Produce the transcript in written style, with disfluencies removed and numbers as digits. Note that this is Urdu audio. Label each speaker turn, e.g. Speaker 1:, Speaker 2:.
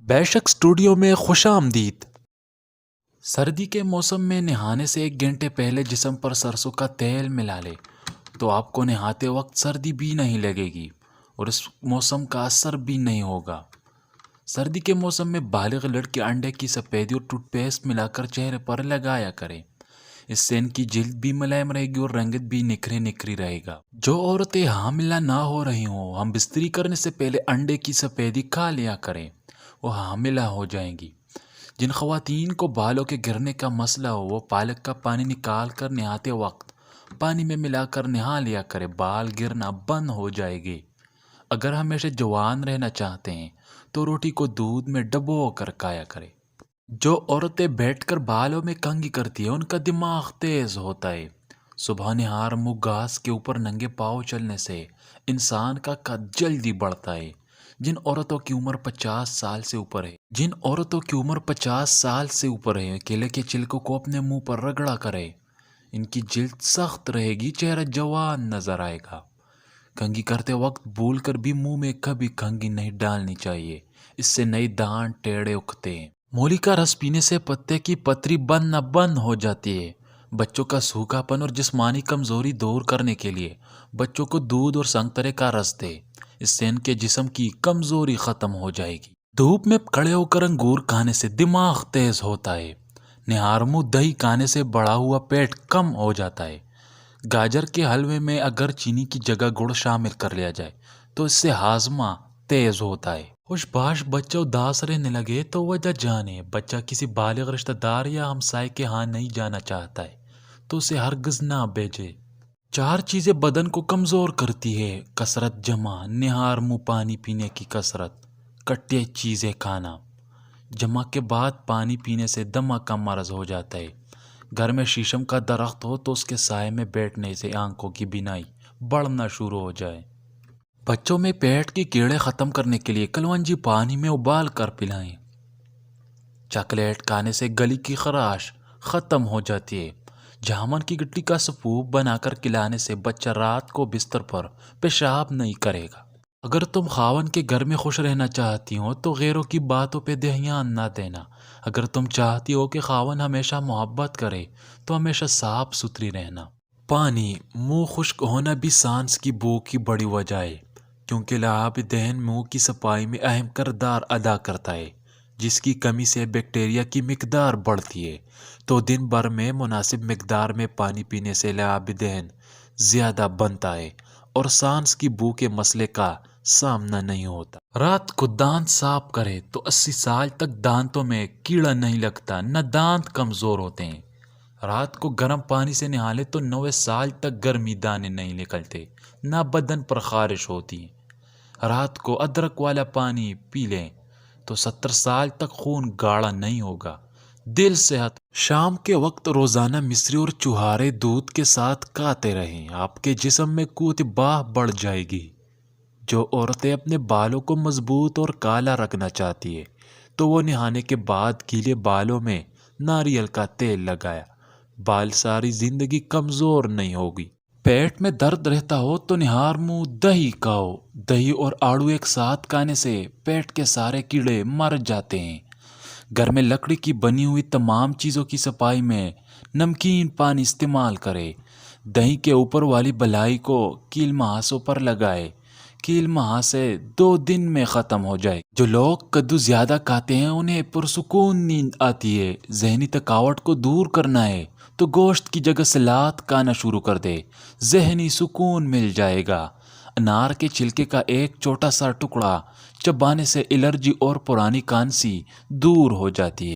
Speaker 1: بیشک اسٹوڈیو میں خوش آمدید۔ سردی کے موسم میں نہانے سے 1 گھنٹے پہلے جسم پر سرسوں کا تیل ملا لے تو آپ کو نہاتے وقت سردی بھی نہیں لگے گی اور اس موسم کا اثر بھی نہیں ہوگا۔ سردی کے موسم میں بالغ لڑکے انڈے کی سفیدی اور ٹوتھ پیسٹ ملا کر چہرے پر لگایا کریں۔ اس سے ان کی جلد بھی ملائم رہے گی اور رنگت بھی نکھری رہے گا۔ جو عورتیں حاملہ نہ ہو رہی ہوں ہم بستری کرنے سے پہلے انڈے کی سفیدی کھا لیا کریں، وہ حاملہ ہو جائیں گی۔ جن خواتین کو بالوں کے گرنے کا مسئلہ ہو وہ پالک کا پانی نکال کر نہاتے وقت پانی میں ملا کر نہا لیا کرے، بال گرنا بند ہو جائے گی۔ اگر ہمیشہ جوان رہنا چاہتے ہیں تو روٹی کو دودھ میں ڈبو کر کھایا کرے۔ جو عورتیں بیٹھ کر بالوں میں کنگھی کرتی ہیں ان کا دماغ تیز ہوتا ہے۔ صبح نہار منہ گھاس کے اوپر ننگے پاؤں چلنے سے انسان کا قد جلدی بڑھتا ہے۔ جن عورتوں کی عمر 50 سال سے اوپر ہے کیلے کے چھلکوں کو اپنے منہ پر رگڑا کرے، ان کی جلد سخت رہے گی، چہرہ جوان نظر آئے گا۔ کنگھی کرتے وقت بھول کر بھی منہ میں کبھی کنگھی نہیں ڈالنی چاہیے، اس سے نئے دانت ٹیڑھے اگتے ہیں۔ مولی کا رس پینے سے پتے کی پتری بند ہو جاتی ہے۔ بچوں کا سوکھا پن اور جسمانی کمزوری دور کرنے کے لیے بچوں کو دودھ اور سنگترے کا رس دے، اس سے ان کے جسم کی کمزوری ختم ہو جائے گی۔ دھوپ میں کھڑے ہو کر انگور کھانے سے دماغ تیز ہوتا ہے۔ نہار منہ دہی کھانے سے بڑھا ہوا پیٹ کم ہو جاتا ہے۔ گاجر کے حلوے میں اگر چینی کی جگہ گڑ شامل کر لیا جائے تو اس سے ہاضمہ تیز ہوتا ہے۔ خوش باش بچہ اداس رہنے لگے تو وجہ جانے۔ بچہ کسی بالغ رشتہ دار یا ہمسائے کے ہاں نہیں جانا چاہتا ہے تو اسے ہرگز نہ بھیجے۔ 4 چیزیں بدن کو کمزور کرتی ہے: کثرت جمع، نہار منہ پانی پینے کی کثرت، کٹیا چیزیں کھانا۔ جمع کے بعد پانی پینے سے دمہ کا مرض ہو جاتا ہے۔ گھر میں شیشم کا درخت ہو تو اس کے سائے میں بیٹھنے سے آنکھوں کی بینائی بڑھنا شروع ہو جائے۔ بچوں میں پیٹ کی کیڑے ختم کرنے کے لیے کلونجی پانی میں ابال کر پلائیں۔ چاکلیٹ کھانے سے گلے کی خراش ختم ہو جاتی ہے۔ جامن کی گٹی کا سوپ بنا کر کھلانے سے بچہ رات کو بستر پر پیشاب نہیں کرے گا۔ اگر تم خاوند کے گھر میں خوش رہنا چاہتی ہو تو غیروں کی باتوں پہ دھیان نہ دینا۔ اگر تم چاہتی ہو کہ خاوند ہمیشہ محبت کرے تو ہمیشہ صاف ستھری رہنا۔ پانی، منہ خشک ہونا بھی سانس کی بو کی بڑی وجہ ہے، کیونکہ لعاب دہن منہ کی صفائی میں اہم کردار ادا کرتا ہے، جس کی کمی سے بیکٹیریا کی مقدار بڑھتی ہے۔ تو دن بھر میں مناسب مقدار میں پانی پینے سے لعاب دہن زیادہ بنتا ہے اور سانس کی بو کے مسئلے کا سامنا نہیں ہوتا۔ رات کو دانت صاف کرے تو 80 سال تک دانتوں میں کیڑا نہیں لگتا، نہ دانت کمزور ہوتے ہیں۔ رات کو گرم پانی سے نہا لے تو 90 سال تک گرمی دانے نہیں نکلتے، نہ بدن پر خارش ہوتی ہے۔ رات کو ادرک والا پانی پی لیں تو 70 سال تک خون گاڑھا نہیں ہوگا، دل صحت۔ شام کے وقت روزانہ مصری اور چوہارے دودھ کے ساتھ کھاتے رہیں، آپ کے جسم میں قوت باہ بڑھ جائے گی۔ جو عورتیں اپنے بالوں کو مضبوط اور کالا رکھنا چاہتی ہے تو وہ نہانے کے بعد گیلے بالوں میں ناریل کا تیل لگایا، بال ساری زندگی کمزور نہیں ہوگی۔ پیٹ میں درد رہتا ہو تو نہار منہ دہی کھاؤ۔ دہی اور آڑو ایک ساتھ کھانے سے پیٹ کے سارے کیڑے مر جاتے ہیں۔ گھر میں لکڑی کی بنی ہوئی تمام چیزوں کی صفائی میں نمکین پانی استعمال کرے۔ دہی کے اوپر والی بلائی کو کیل مہاسوں پر لگائے، کیل مہاسے 2 دن میں ختم ہو جائے۔ جو لوگ کدو زیادہ کھاتے ہیں انہیں پرسکون نیند آتی ہے۔ ذہنی تھکاوٹ کو دور کرنا ہے تو گوشت کی جگہ سلاد کھانا شروع کر دے، ذہنی سکون مل جائے گا۔ انار کے چھلکے کا ایک چھوٹا سا ٹکڑا چبانے سے الرجی اور پرانی کھانسی دور ہو جاتی ہے۔